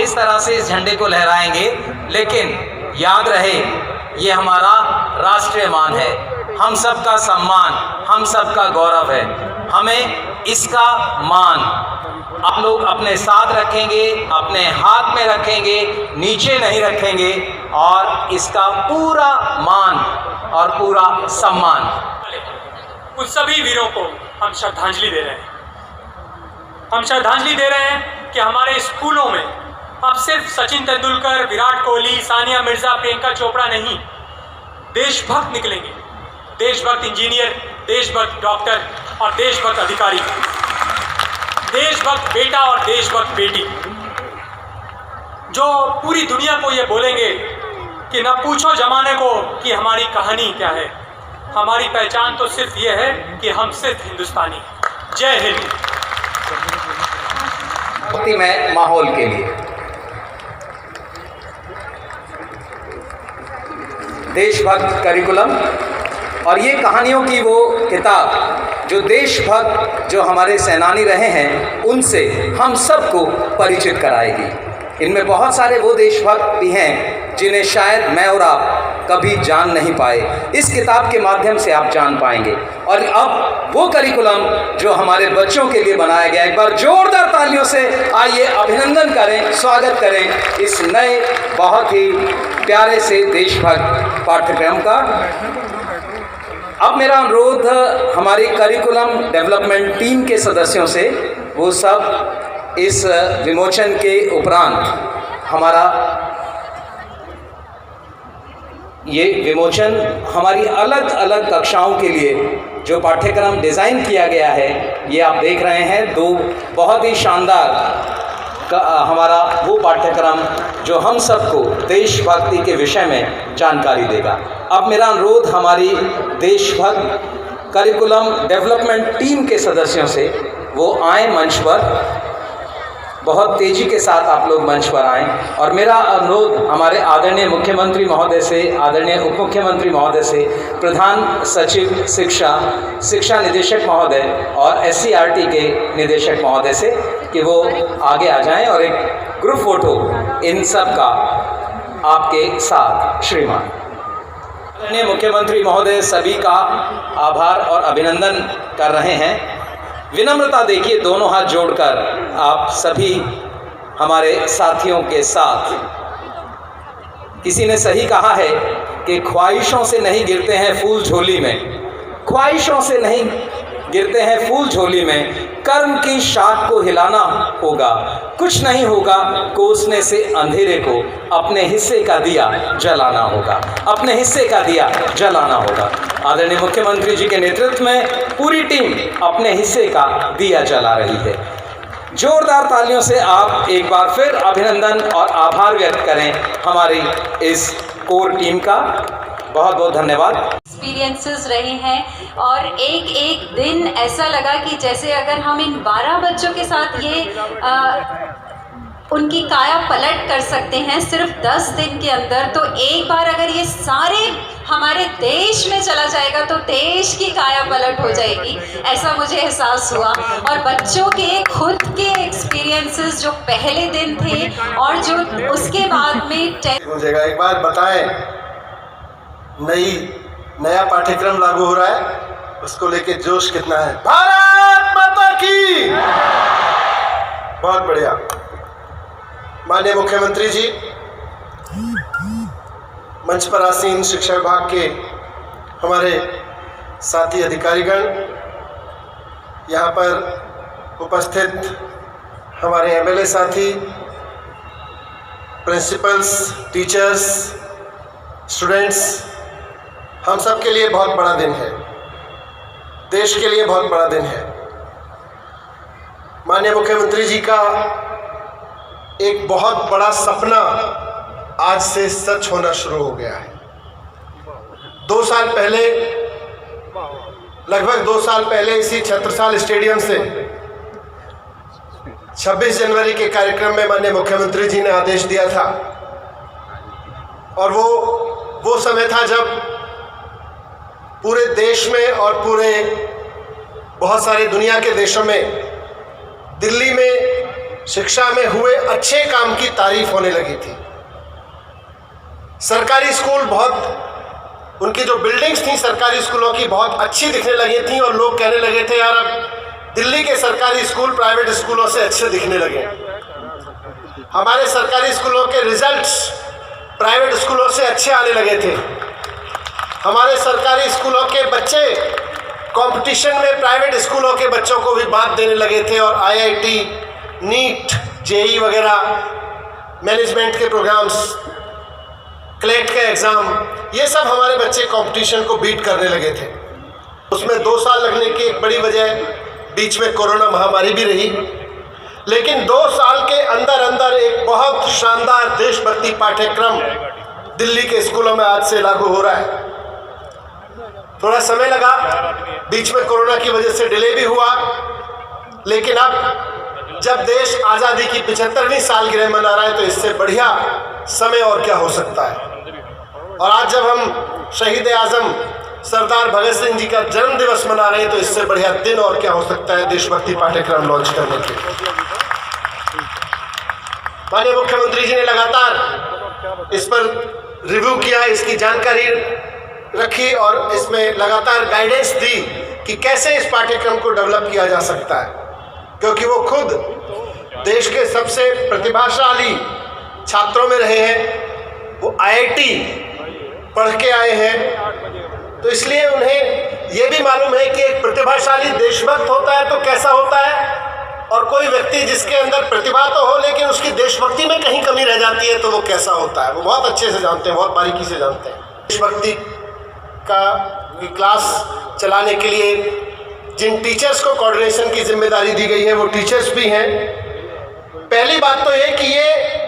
इस तरह से इस झंडे को लहराएंगे, लेकिन याद रहे ये हमारा राष्ट्रीय मान है, हम सबका सम्मान, हम सबका गौरव है। हमें इसका मान आप लोग अपने साथ रखेंगे, अपने हाथ में रखेंगे, नीचे नहीं रखेंगे, और इसका पूरा मान और पूरा सम्मान। उन सभी वीरों को हम श्रद्धांजलि दे रहे हैं। हम श्रद्धांजलि दे रहे हैं कि हमारे स्कूलों में अब सिर्फ सचिन तेंदुलकर, विराट कोहली, सानिया मिर्जा, प्रियंका चोपड़ा नहीं, देशभक्त निकलेंगे। देशभक्त इंजीनियर, देशभक्त डॉक्टर और देशभक्त अधिकारी, देशभक्त बेटा और देशभक्त बेटी, जो पूरी दुनिया को ये बोलेंगे कि न पूछो जमाने को कि हमारी कहानी क्या है, हमारी पहचान तो सिर्फ ये है कि हम सिर्फ हिंदुस्तानी हैं। जय हिंद। भक्तिमय माहौल के लिए देशभक्त करिकुलम और ये कहानियों की वो किताब जो देशभक्त जो हमारे सेनानी रहे हैं उनसे हम सबको परिचित कराएगी। इनमें बहुत सारे वो देशभक्त भी हैं जिन्हें शायद मैं और आप कभी जान नहीं पाए, इस किताब के माध्यम से आप जान पाएंगे। और अब वो करिकुलम जो हमारे बच्चों के लिए बनाया गया, एक बार जोरदार तालियों से आइए अभिनंदन करें, स्वागत करें इस नए बहुत ही प्यारे से देशभक्त पाठ्यक्रम का। अब मेरा अनुरोध हमारी करिकुलम डेवलपमेंट टीम के सदस्यों से, वो सब इस विमोचन के उपरांत हमारा ये विमोचन हमारी अलग अलग कक्षाओं के लिए जो पाठ्यक्रम डिज़ाइन किया गया है, ये आप देख रहे हैं, दो बहुत ही शानदार हमारा वो पाठ्यक्रम जो हम सबको देशभक्ति के विषय में जानकारी देगा। अब मेरा अनुरोध हमारी देशभक्त करिकुलम डेवलपमेंट टीम के सदस्यों से, वो आए मंच पर, बहुत तेज़ी के साथ आप लोग मंच पर आएँ। और मेरा अनुरोध हमारे आदरणीय मुख्यमंत्री महोदय से, आदरणीय उप मुख्यमंत्री महोदय से, प्रधान सचिव शिक्षा निदेशक महोदय और SCRT के निदेशक महोदय से कि वो आगे आ जाएं और एक ग्रुप फोटो इन सब का आपके साथ। श्रीमान आदरणीय मुख्यमंत्री महोदय सभी का आभार और अभिनंदन कर रहे हैं। विनम्रता देखिए, दोनों हाथ जोड़कर आप सभी हमारे साथियों के साथ। किसी ने सही कहा है कि ख्वाहिशों से नहीं गिरते हैं फूल झोली में, ख्वाहिशों से नहीं गिरते हैं फूल झोली में, कर्म की शाख को हिलाना होगा, कुछ नहीं होगा कोसने से अंधेरे को, अपने हिस्से का दिया जलाना होगा, अपने हिस्से का दिया जलाना होगा। आदरणीय मुख्यमंत्री जी के नेतृत्व में पूरी टीम अपने हिस्से का दिया जला रही है। जोरदार तालियों से आप एक बार फिर अभिनंदन और आभार व्यक्त करें हमारी इस कोर टीम का। बहुत बहुत धन्यवाद। एक्सपीरियंसेस रहे हैं और एक एक दिन ऐसा लगा कि जैसे अगर हम इन 12 बच्चों के साथ ये उनकी काया पलट कर सकते हैं सिर्फ 10 दिन के अंदर, तो एक बार अगर ये सारे हमारे देश में चला जाएगा तो देश की काया पलट हो जाएगी, ऐसा मुझे एहसास हुआ। और बच्चों के खुद के एक्सपीरियंसेस जो पहले दिन थे और जो उसके बाद में एक बार बताएं, नया पाठ्यक्रम लागू हो रहा है, उसको लेके जोश कितना है। भारत माता की। बहुत बढ़िया। माननीय मुख्यमंत्री जी, मंच पर आसीन शिक्षा विभाग के हमारे साथी अधिकारीगण, यहाँ पर उपस्थित हमारे MLA साथी, प्रिंसिपल्स, टीचर्स, स्टूडेंट्स, हम सब के लिए बहुत बड़ा दिन है, देश के लिए बहुत बड़ा दिन है। माननीय मुख्यमंत्री जी का एक बहुत बड़ा सपना आज से सच होना शुरू हो गया है। 2 साल पहले, लगभग 2 साल पहले इसी छत्रसाल स्टेडियम से 26 जनवरी के कार्यक्रम में माननीय मुख्यमंत्री जी ने आदेश दिया था, और वो समय था जब पूरे देश में और पूरे बहुत सारे दुनिया के देशों में दिल्ली में शिक्षा में हुए अच्छे काम की तारीफ होने लगी थी। सरकारी स्कूल बहुत, उनकी जो बिल्डिंग्स थी सरकारी स्कूलों की बहुत अच्छी दिखने लगी थी और लोग कहने लगे थे यार अब दिल्ली के सरकारी स्कूल प्राइवेट स्कूलों से अच्छे दिखने लगे। हमारे सरकारी स्कूलों के रिजल्ट्स प्राइवेट स्कूलों से अच्छे आने लगे थे। हमारे सरकारी स्कूलों के बच्चे कंपटीशन में प्राइवेट स्कूलों के बच्चों को भी बात देने लगे थे और आईआईटी, नीट, जेई वगैरह मैनेजमेंट के प्रोग्राम्स, क्लेट के एग्ज़ाम, ये सब हमारे बच्चे कंपटीशन को बीट करने लगे थे। उसमें 2 साल लगने की एक बड़ी वजह बीच में कोरोना महामारी भी रही, लेकिन 2 साल के अंदर अंदर एक बहुत शानदार देशभक्ति पाठ्यक्रम दिल्ली के स्कूलों में आज से लागू हो रहा है। थोड़ा समय लगा, बीच में कोरोना की वजह से डिले भी हुआ, लेकिन अब जब देश आज़ादी की 75वीं सालगिरह मना रहा है तो इससे बढ़िया समय और क्या हो सकता है। और आज जब हम शहीद आज़म सरदार भगत सिंह जी का जन्म दिवस मना रहे हैं तो इससे बढ़िया दिन और क्या हो सकता है देशभक्ति पाठ्यक्रम लॉन्च करने के। माननीय मुख्यमंत्री जी ने लगातार इस पर रिव्यू किया, इसकी जानकारी रखी और इसमें लगातार गाइडेंस दी कि कैसे इस पाठ्यक्रम को डेवलप किया जा सकता है, क्योंकि वो खुद देश के सबसे प्रतिभाशाली छात्रों में रहे हैं, वो आईआईटी पढ़ के आए हैं, तो इसलिए उन्हें ये भी मालूम है कि एक प्रतिभाशाली देशभक्त होता है तो कैसा होता है, और कोई व्यक्ति जिसके अंदर प्रतिभा तो हो लेकिन उसकी देशभक्ति में कहीं कमी रह जाती है तो वो कैसा होता है, वो बहुत अच्छे से जानते हैं, बहुत बारीकी से जानते हैं। देशभक्ति का क्लास चलाने के लिए जिन टीचर्स को कोऑर्डिनेशन की जिम्मेदारी दी गई है वो टीचर्स भी हैं। पहली बात तो ये कि ये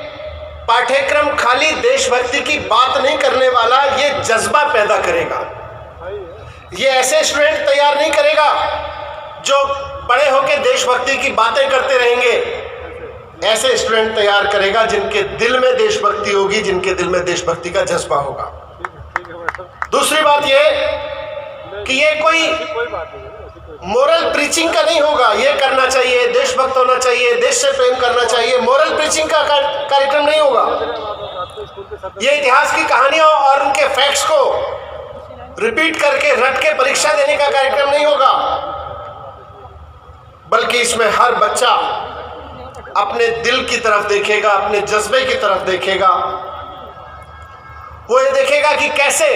पाठ्यक्रम खाली देशभक्ति की बात नहीं करने वाला, ये जज्बा पैदा करेगा। ये ऐसे स्टूडेंट तैयार नहीं करेगा जो बड़े होकर देशभक्ति की बातें करते रहेंगे, ऐसे स्टूडेंट तैयार करेगा जिनके दिल में देशभक्ति होगी, जिनके दिल में देशभक्ति का जज्बा होगा। दूसरी बात ये कि ये कोई मोरल प्रीचिंग का नहीं होगा, ये करना चाहिए, देशभक्त होना चाहिए, देश से प्रेम करना चाहिए, मोरल प्रीचिंग का कार्यक्रम नहीं होगा। ये इतिहास की कहानियों और उनके फैक्ट्स को रिपीट करके रट के परीक्षा देने का कार्यक्रम नहीं होगा, बल्कि इसमें हर बच्चा अपने दिल की तरफ देखेगा, अपने जज्बे की तरफ देखेगा। वो ये देखेगा कि कैसे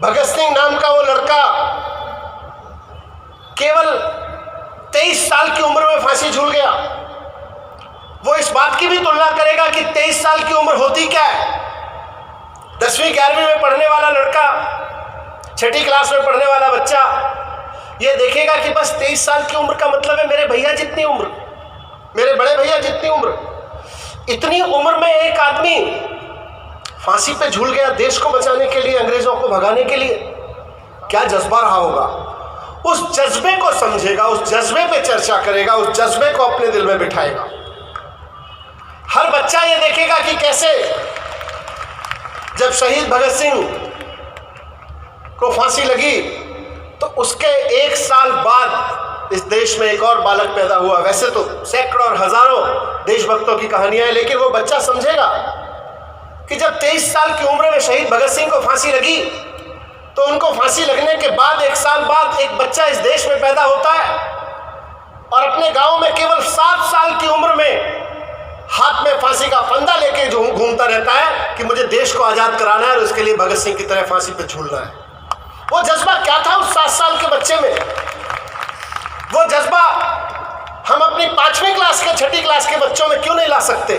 भगत सिंह नाम का वो लड़का केवल 23 साल की उम्र में फांसी झूल गया। वो इस बात की भी तुलना करेगा कि 23 साल की उम्र होती क्या है। 10वीं 11वीं में पढ़ने वाला लड़का, 6ठी क्लास में पढ़ने वाला बच्चा ये देखेगा कि बस 23 साल की उम्र का मतलब है मेरे भैया जितनी उम्र, मेरे बड़े भैया जितनी उम्र। इतनी उम्र में एक आदमी फांसी पे झूल गया देश को बचाने के लिए, अंग्रेजों को भगाने के लिए। क्या जज्बा रहा होगा, उस जज्बे को समझेगा, उस जज्बे पे चर्चा करेगा, उस जज्बे को अपने दिल में बिठाएगा। हर बच्चा ये देखेगा कि कैसे जब शहीद भगत सिंह को फांसी लगी तो उसके 1 साल बाद इस देश में एक और बालक पैदा हुआ। वैसे तो सैकड़ों और हजारों देशभक्तों की कहानियां हैं, लेकिन वो बच्चा समझेगा कि जब 23 साल की उम्र में शहीद भगत सिंह को फांसी लगी तो उनको फांसी लगने के बाद 1 साल बाद एक बच्चा इस देश में पैदा होता है और अपने गांव में केवल 7 साल की उम्र में हाथ में फांसी का फंदा लेके जो घूमता रहता है कि मुझे देश को आज़ाद कराना है और उसके लिए भगत सिंह की तरह फांसी पे झूलना है। वो जज्बा क्या था उस 7 साल के बच्चे में? वो जज्बा हम अपनी 5वीं क्लास के 6ठी क्लास के बच्चों में क्यों नहीं ला सकते?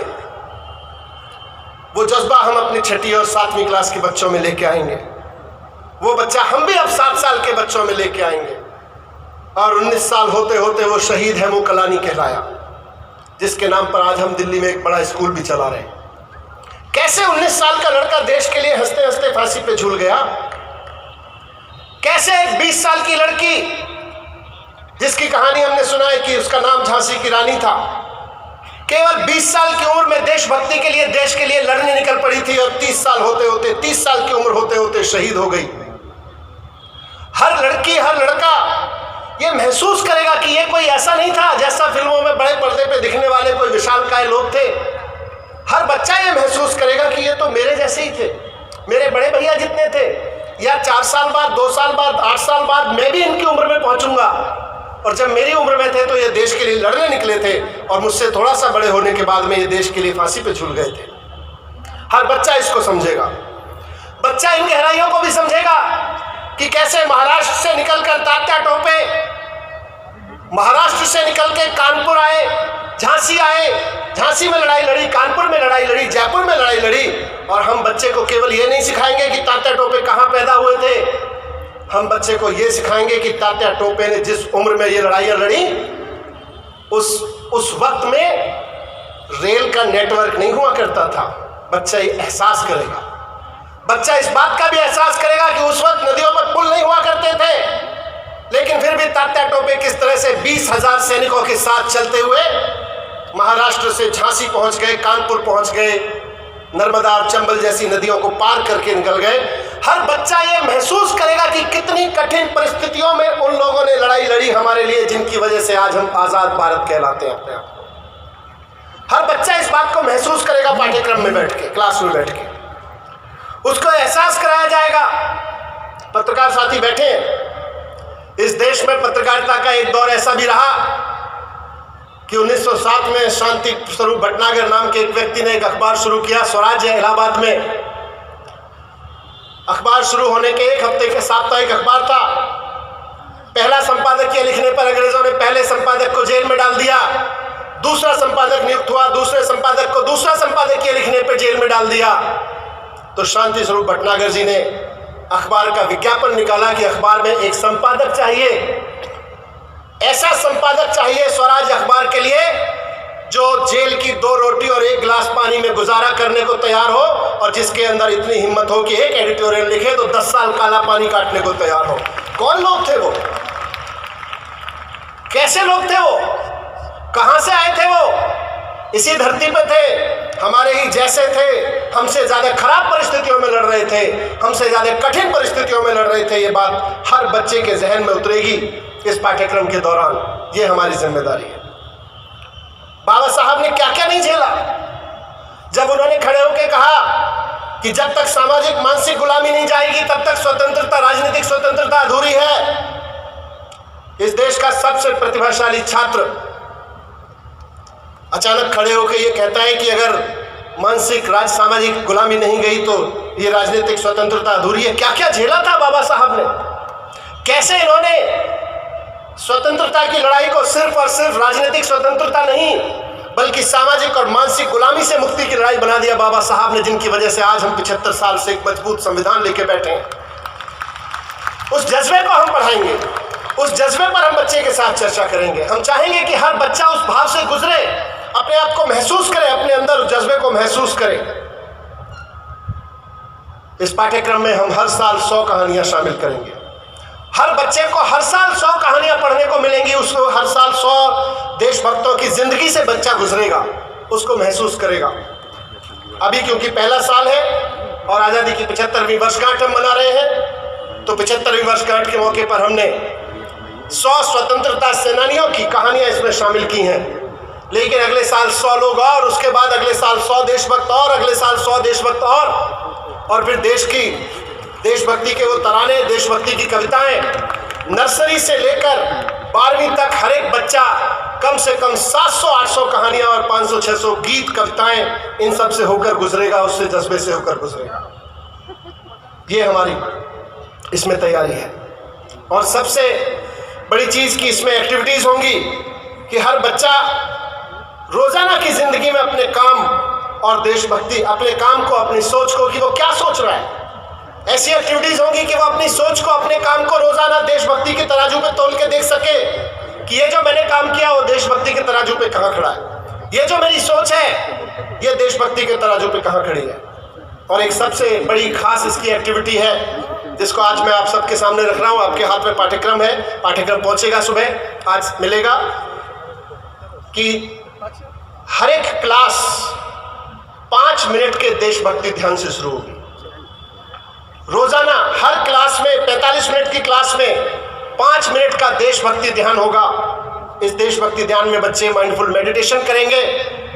वो जज्बा हम अपनी 6ठी और 7वीं क्लास के बच्चों में लेके आएंगे। वो बच्चा हम भी अब 7 साल के बच्चों में लेके आएंगे। और 19 साल होते होते वो शहीद हेमू कलानी कहलाया, जिसके नाम पर आज हम दिल्ली में एक बड़ा स्कूल भी चला रहे हैं। कैसे 19 साल का लड़का देश के लिए हंसते हंसते फांसी पे झूल गया? कैसे एक 20 साल की लड़की, जिसकी कहानी हमने सुना है कि उसका नाम झांसी की रानी था, केवल 20 साल की उम्र में देशभक्ति के लिए, देश के लिए लड़ने निकल पड़ी थी और 30 साल होते होते, 30 साल की उम्र होते होते शहीद हो गई। हर लड़की, हर लड़का ये महसूस करेगा कि ये कोई ऐसा नहीं था जैसा फिल्मों में बड़े पर्दे पे दिखने वाले कोई विशालकाय लोग थे। हर बच्चा ये महसूस करेगा कि ये तो मेरे जैसे ही थे, मेरे बड़े भैया जितने थे, या 4 साल बाद, 2 साल बाद, 8 साल बाद मैं भी इनकी उम्र में पहुंचूंगा। और जब मेरी उम्र में थे तो ये देश के लिए लड़ने निकले थे और मुझसे थोड़ा सा बड़े होने के बाद में ये देश के लिए फांसी पे झूल गए थे। हर बच्चा इसको समझेगा। बच्चा इन गहराइयों को भी समझेगा कि कैसे महाराष्ट्र से निकलकर तात्या टोपे महाराष्ट्र से निकल के कानपुर आए, झांसी आए, झांसी में लड़ाई लड़ी, कानपुर में लड़ाई लड़ी, जयपुर में लड़ाई लड़ी। और हम बच्चे को केवल ये नहीं सिखाएंगे कि तात्या टोपे कहाँ पैदा हुए थे, हम बच्चे को ये सिखाएंगे कि तात्या टोपे ने जिस उम्र में ये लड़ाइयाँ लड़ी उस वक्त में रेल का नेटवर्क नहीं हुआ करता था। बच्चा ये एहसास करेगा। बच्चा इस बात का भी एहसास करेगा कि उस वक्त नदियों पर पुल नहीं हुआ करते थे, लेकिन फिर भी तात्या टोपे किस तरह से 20,000 सैनिकों के साथ चलते हुए महाराष्ट्र से झांसी पहुंच गए, कानपुर पहुंच गए, नर्मदा और चंबल जैसी नदियों को पार करके निकल गए। हर बच्चा ये महसूस करेगा कि कितनी कठिन परिस्थितियों में उन लोगों ने लड़ाई लड़ी हमारे लिए, जिनकी वजह से आज हम आजाद भारत कहलाते हैं अपने आप को। हर बच्चा इस बात को महसूस करेगा पाठ्यक्रम में बैठ के, क्लास में बैठ के उसको एहसास कराया जाएगा। पत्रकार साथी बैठे हैं, इस देश में पत्रकारिता का एक दौर ऐसा भी रहा कि 1907 में शांति स्वरूप भटनागर नाम के एक व्यक्ति ने एक अखबार शुरू किया, स्वराज्य, इलाहाबाद में। अखबार शुरू होने के एक हफ्ते के साप्ताहिक अखबार था। पहला संपादकीय लिखने पर अंग्रेजों ने पहले संपादक को जेल में डाल दिया। दूसरा संपादक नियुक्त हुआ, दूसरे संपादक को दूसरा संपादकीय लिखने पर जेल में डाल दिया। तो शांति स्वरूप भटनागर जी ने अखबार का विज्ञापन निकाला कि अखबार में एक संपादक चाहिए, ऐसा संपादक चाहिए स्वराज अखबार के लिए जो जेल की 2 रोटी और 1 गिलास पानी में गुजारा करने को तैयार हो और जिसके अंदर इतनी हिम्मत हो कि एक एडिटोरियल लिखे तो 10 साल काला पानी काटने को तैयार हो। कौन लोग थे वो? कैसे लोग थे वो? कहां से आए थे वो? इसी धरती पे थे, हमारे ही जैसे थे, हमसे ज्यादा खराब परिस्थितियों में लड़ रहे थे, हमसे ज्यादा कठिन परिस्थितियों में लड़ रहे थे। ये बात हर बच्चे के जहन में उतरेगी इस पाठ्यक्रम के दौरान। ये हमारी जिम्मेदारी है। बाबा साहब ने क्या क्या नहीं झेला जब उन्होंने खड़े होकर कहा कि जब तक सामाजिक मानसिक गुलामी नहीं जाएगी तब तक स्वतंत्रता, राजनीतिक स्वतंत्रता अधूरी है। इस देश का सबसे प्रतिभाशाली छात्र अचानक खड़े होकर ये कहता है कि अगर मानसिक सामाजिक गुलामी नहीं गई तो ये राजनीतिक स्वतंत्रता अधूरी है। क्या क्या झेला था बाबा साहब ने, कैसे इन्होंने स्वतंत्रता की लड़ाई को सिर्फ और सिर्फ राजनीतिक स्वतंत्रता नहीं बल्कि सामाजिक और मानसिक गुलामी से मुक्ति की लड़ाई बना दिया बाबा साहब ने, जिनकी वजह से आज हम 75 साल से एक मजबूत संविधान लेके बैठे हैं। उस जज्बे को हम पढ़ाएंगे, उस जज्बे पर हम बच्चे के साथ चर्चा करेंगे। हम चाहेंगे कि हर बच्चा उस भाव से गुजरे, अपने आप को महसूस करे, अपने अंदर उस जज्बे को महसूस करे। इस पाठ्यक्रम में हम हर साल 100 कहानियां शामिल करेंगे। हर बच्चे को हर साल 100 कहानियां पढ़ने को मिलेंगी। उसको हर साल 100 देशभक्तों की जिंदगी से बच्चा गुजरेगा, उसको महसूस करेगा। अभी क्योंकि पहला साल है और आज़ादी की 75वीं वर्षगांठ हम मना रहे हैं, तो 75वीं वर्षगांठ के मौके पर हमने 100 स्वतंत्रता सेनानियों की कहानियां इसमें शामिल की हैं। लेकिन अगले साल 100 लोग और उसके बाद अगले साल 100 देशभक्त और अगले साल 100 देशभक्त और फिर देशभक्ति के वो तराने, देशभक्ति की कविताएं, नर्सरी से लेकर 12वीं तक हर एक बच्चा कम से कम 700-800 कहानियां और 500-600 गीत, कविताएं, इन सब से होकर गुजरेगा, उससे जज्बे से होकर गुजरेगा। ये हमारी इसमें तैयारी है। और सबसे बड़ी चीज की इसमें एक्टिविटीज होंगी कि हर बच्चा रोजाना की जिंदगी में अपने काम और देशभक्ति, अपने काम को, अपनी सोच को, कि वो क्या सोच रहा है, ऐसी एक्टिविटीज होंगी कि वो अपनी सोच को, अपने काम को रोजाना देशभक्ति के तराजू पे तोल के देख सके कि ये जो मैंने काम किया वो देशभक्ति के तराजू पे कहाँ खड़ा है, ये जो मेरी सोच है ये देशभक्ति के तराजू पे कहाँ खड़ी है। और एक सबसे बड़ी खास इसकी एक्टिविटी है जिसको आज मैं आप सबके सामने रख रहा हूँ। आपके हाथ में पाठ्यक्रम है, पाठ्यक्रम पहुंचेगा सुबह, आज मिलेगा, कि हर एक क्लास 5 मिनट के देशभक्ति ध्यान से शुरू होगी। रोजाना हर क्लास में 45 मिनट की क्लास में 5 मिनट का देशभक्ति ध्यान होगा। इस देशभक्ति ध्यान में बच्चे माइंडफुल मेडिटेशन करेंगे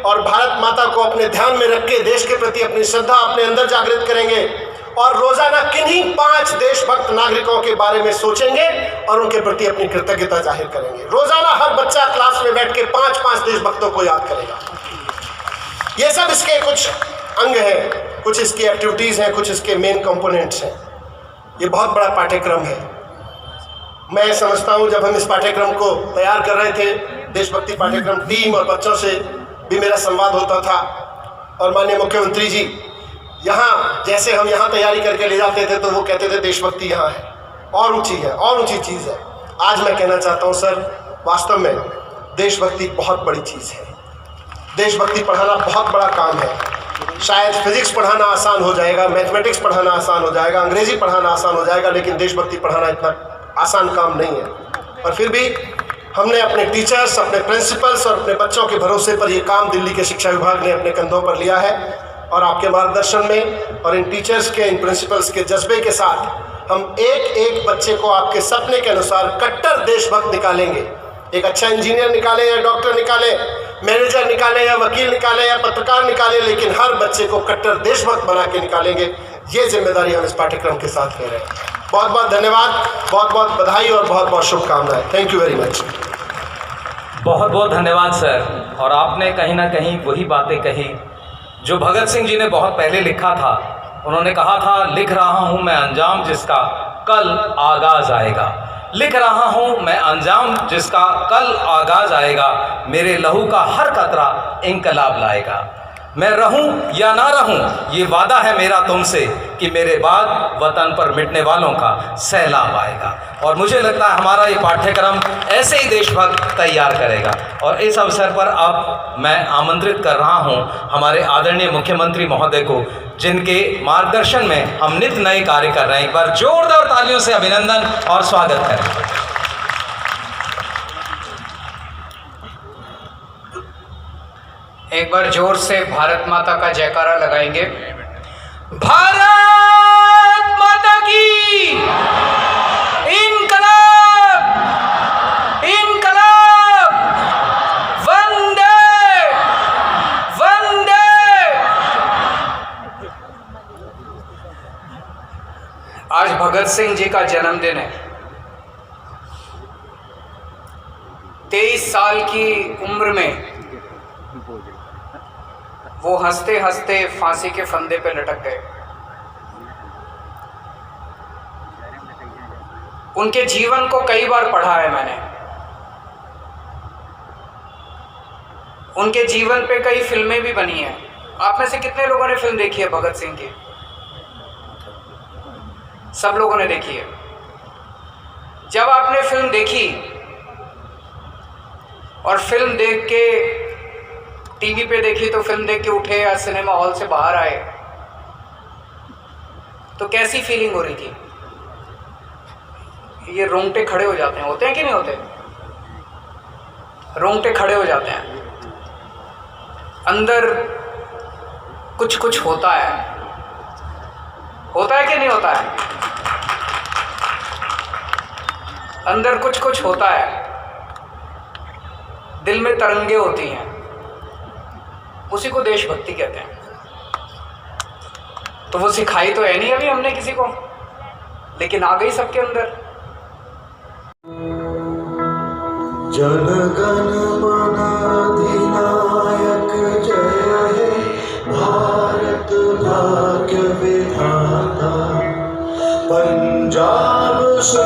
और भारत माता को अपने ध्यान में रख के देश के प्रति अपनी श्रद्धा अपने अंदर जागृत करेंगे और रोजाना किन्हीं 5 देशभक्त नागरिकों के बारे में सोचेंगे और उनके प्रति अपनी कृतज्ञता जाहिर करेंगे। रोजाना हर बच्चा क्लास में बैठ के 5-5 देशभक्तों को याद करेगा। ये सब इसके कुछ अंग हैं, कुछ इसकी एक्टिविटीज हैं, कुछ इसके मेन कंपोनेंट्स हैं। ये बहुत बड़ा पाठ्यक्रम है। मैं समझता हूँ जब हम इस पाठ्यक्रम को तैयार कर रहे थे, देशभक्ति पाठ्यक्रम, टीम और बच्चों से भी मेरा संवाद होता था और माननीय मुख्यमंत्री जी यहाँ जैसे हम यहाँ तैयारी करके ले जाते थे तो वो कहते थे देशभक्ति यहाँ है, और ऊंची है, और ऊंची चीज़ है। आज मैं कहना चाहता हूँ सर, वास्तव में देशभक्ति बहुत बड़ी चीज़ है। देशभक्ति पढ़ाना बहुत बड़ा काम है। शायद फिजिक्स पढ़ाना आसान हो जाएगा, मैथमेटिक्स पढ़ाना आसान हो जाएगा, अंग्रेजी पढ़ाना आसान हो जाएगा, लेकिन देशभक्ति पढ़ाना इतना आसान काम नहीं है। और फिर भी हमने अपने टीचर्स, अपने प्रिंसिपल्स और अपने बच्चों के भरोसे पर ये काम दिल्ली के शिक्षा विभाग ने अपने कंधों पर लिया है और आपके मार्गदर्शन में और इन टीचर्स के, इन प्रिंसिपल्स के जज्बे के साथ हम एक एक बच्चे को आपके सपने के अनुसार कट्टर देशभक्त निकालेंगे। एक अच्छा इंजीनियर निकाले या डॉक्टर निकाले, मैनेजर निकाले या वकील निकाले या पत्रकार निकाले, लेकिन हर बच्चे को कट्टर देशभक्त बना के निकालेंगे। ये जिम्मेदारी हम इस पाठ्यक्रम के साथ ले रहे हैं। बहुत बहुत धन्यवाद, बहुत बहुत बधाई और बहुत बहुत शुभकामनाएं। Thank you very much. बहुत बहुत धन्यवाद सर। और आपने कहीं ना कहीं वही बातें कही जो भगत सिंह जी ने बहुत पहले लिखा था। उन्होंने कहा था, लिख रहा हूँ मैं अंजाम जिसका कल आगाज आएगा, लिख रहा हूँ मैं अंजाम जिसका कल आगाज आएगा, मेरे लहू का हर कतरा इंकलाब लाएगा। मैं रहूं या ना रहूं, ये वादा है मेरा तुमसे कि मेरे बाद वतन पर मिटने वालों का सैलाब आएगा। और मुझे लगता है हमारा ये पाठ्यक्रम ऐसे ही देशभक्त तैयार करेगा। और इस अवसर पर अब मैं आमंत्रित कर रहा हूं हमारे आदरणीय मुख्यमंत्री महोदय को, जिनके मार्गदर्शन में हम नित नए कार्य कर रहे हैं। एक बार जोरदार तालियों से अभिनंदन और स्वागत करें। एक बार जोर से भारत माता का जयकारा लगाएंगे। भारत माता की इनकलाब, इनकलाब, वंदे वंदे। आज भगत सिंह जी का जन्मदिन है। 23 साल की उम्र में वो हंसते हंसते फांसी के फंदे पे लटक गए। उनके जीवन को कई बार पढ़ा है मैंने। उनके जीवन पे कई फिल्में भी बनी हैं। आप में से कितने लोगों ने फिल्म देखी है भगत सिंह की? सब लोगों ने देखी है। जब आपने फिल्म देखी और फिल्म देख के टीवी पे देखी, तो फिल्म देख के उठे या सिनेमा हॉल से बाहर आए, तो कैसी फीलिंग हो रही थी? ये रोंगटे खड़े हो जाते हैं, होते हैं कि नहीं होते? रोंगटे खड़े हो जाते हैं। अंदर कुछ कुछ होता है कि नहीं होता है? अंदर कुछ कुछ होता है, दिल में तरंगे होती हैं, उसी को देशभक्ति कहते हैं। तो वो सिखाई तो है नहीं अभी हमने किसी को, लेकिन आ गई सबके अंदर। जन गण मन अधिनायक जय हे भारत भाग्य विधाता, पंजाब से